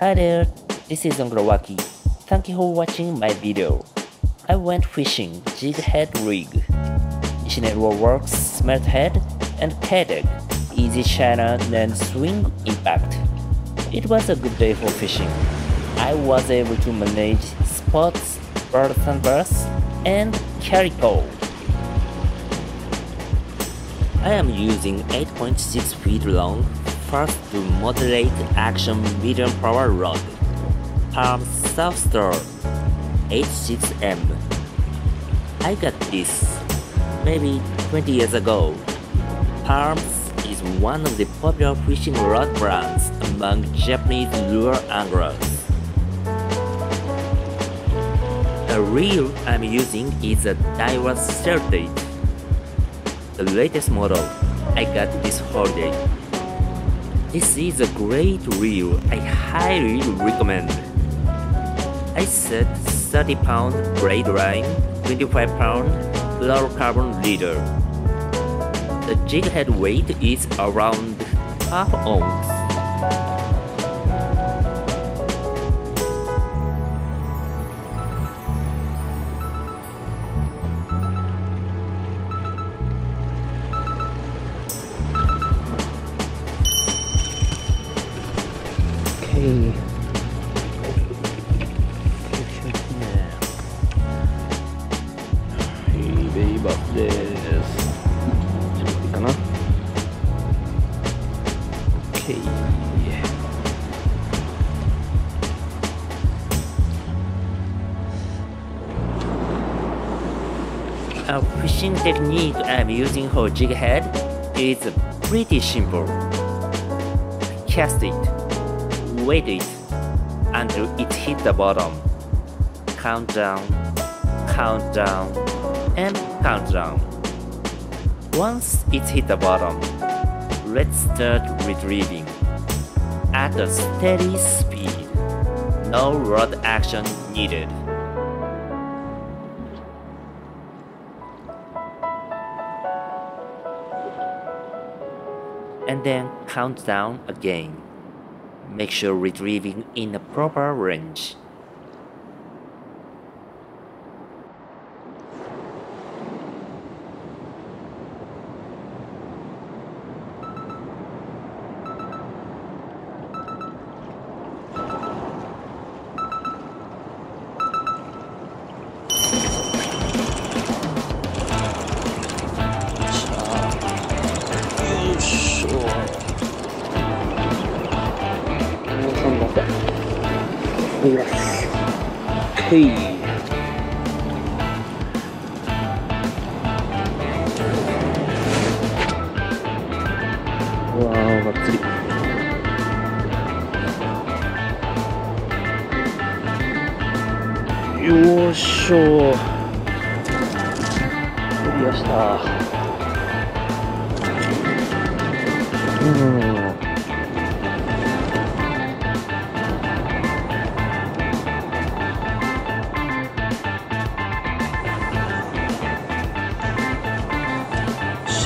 Hi there, this is Uncle Waki. Thank you for watching my video. I went fishing Jig Head rig. Nishine works Smelthead and Keitech, Easy China and Swing Impact. It was a good day for fishing. I was able to manage spots, birds and bursts, and Calico. I am using 8.6 feet long, fast to moderate action medium power rod, Palm South Star, H6M. I got this maybe 20 years ago. Palms is one of the popular fishing rod brands among Japanese lure anglers. The reel I'm using is a Daiwa Certate, the latest model I got this holiday. This is a great reel I highly recommend. I set 30-pound braid line, 25-pound fluorocarbon leader. The jig head weight is around half ounce. A fishing technique I'm using for jig head is pretty simple. Cast it, wait it until it hits the bottom. Count down, and count down. Once it hits the bottom, let's start retrieving at a steady speed. No rod action needed. And then count down again. Make sure retrieving in the proper range. Okay. Wow, がっつり。よーしょ。クリアした。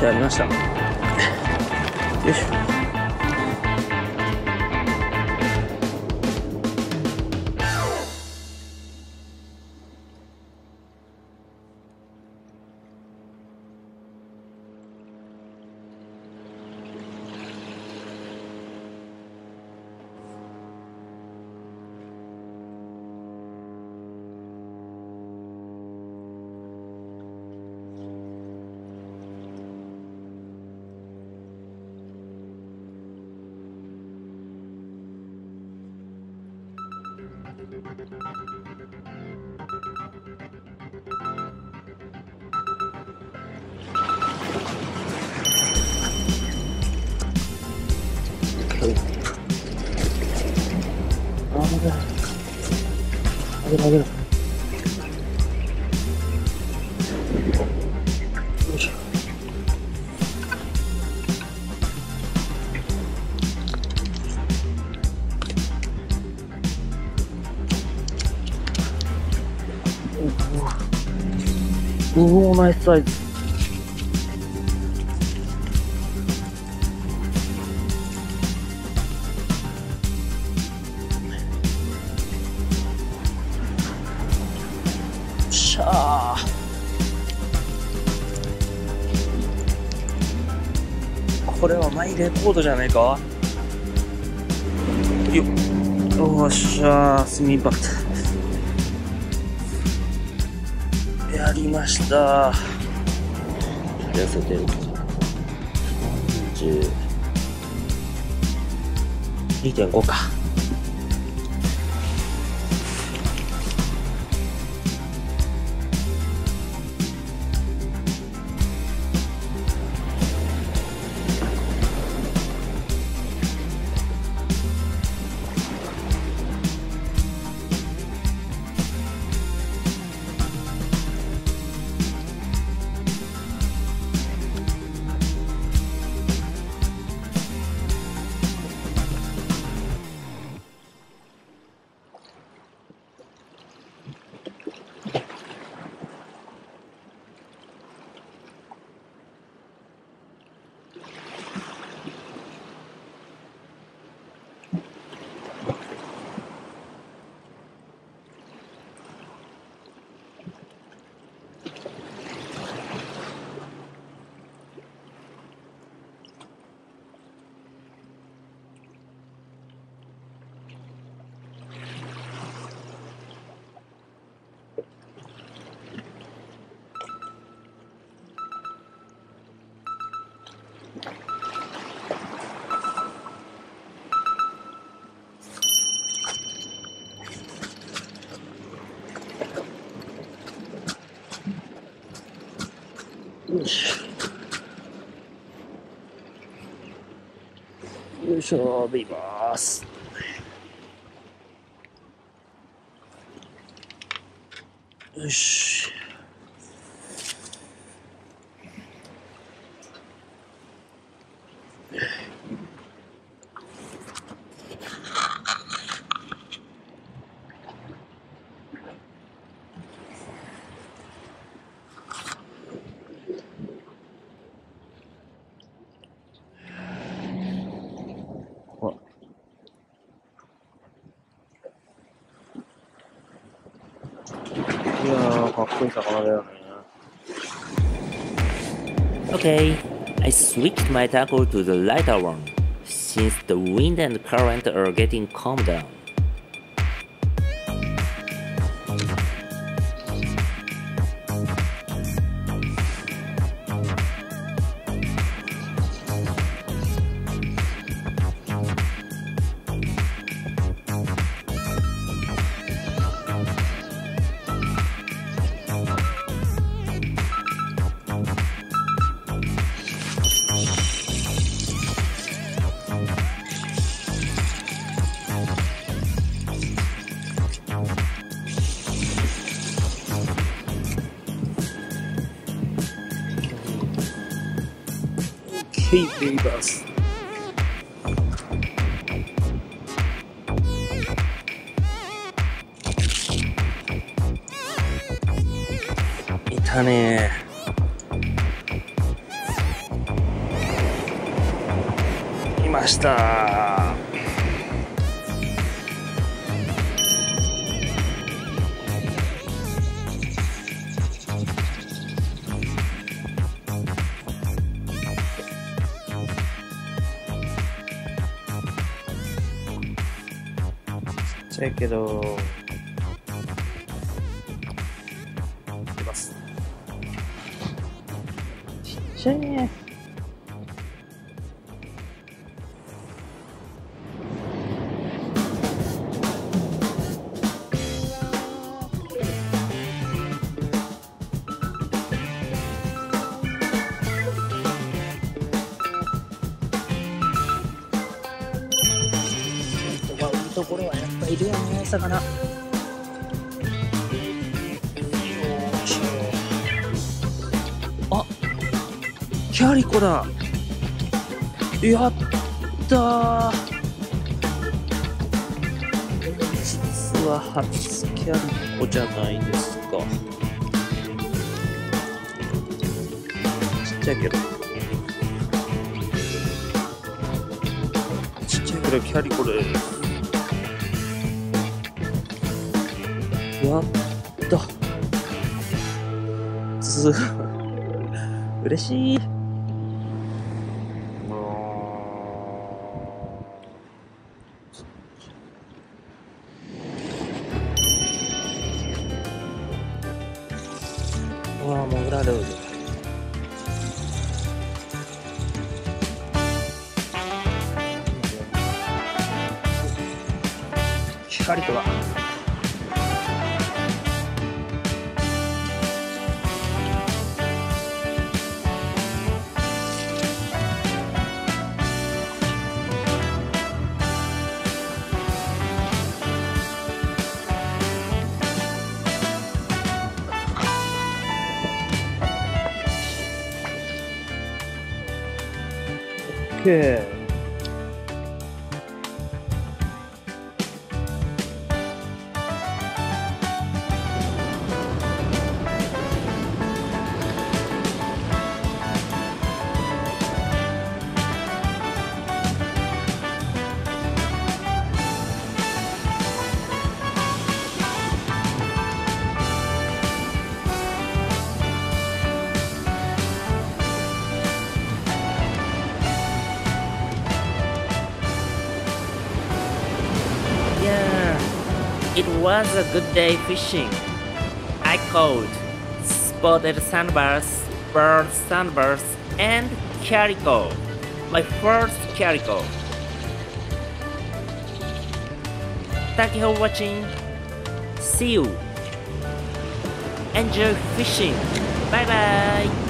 やりました。よいしょ。あげるあげる。よいしょ。おお、ナイスサイズ。しゃー。これはマイレコードじゃないか。よっしゃー、スイングインパクトやりました。痩せてる。2.5 か。よし。よいしょ、ビーバース。よし。いやー、かっこいい魚だよね。Okay, I switched my tackle to the lighter one, since the wind and current are getting calmed down. Okay, babies. いたねー。いましたー。ちっちゃいけどいます。ちっちゃいね。ところはやっぱいるよね、魚。よーし。あ、キャリコだ。やったー。実は初キャリコじゃないですか。ちっちゃいけど。ちっちゃいけどキャリコです。やった。す。嬉しい。うわ、潜られる。カリコだ。オッケー。It was a good day fishing. I caught spotted sandbars, bird sandbars, and calico. My first calico. Thank you for watching. See you. Enjoy fishing. Bye bye.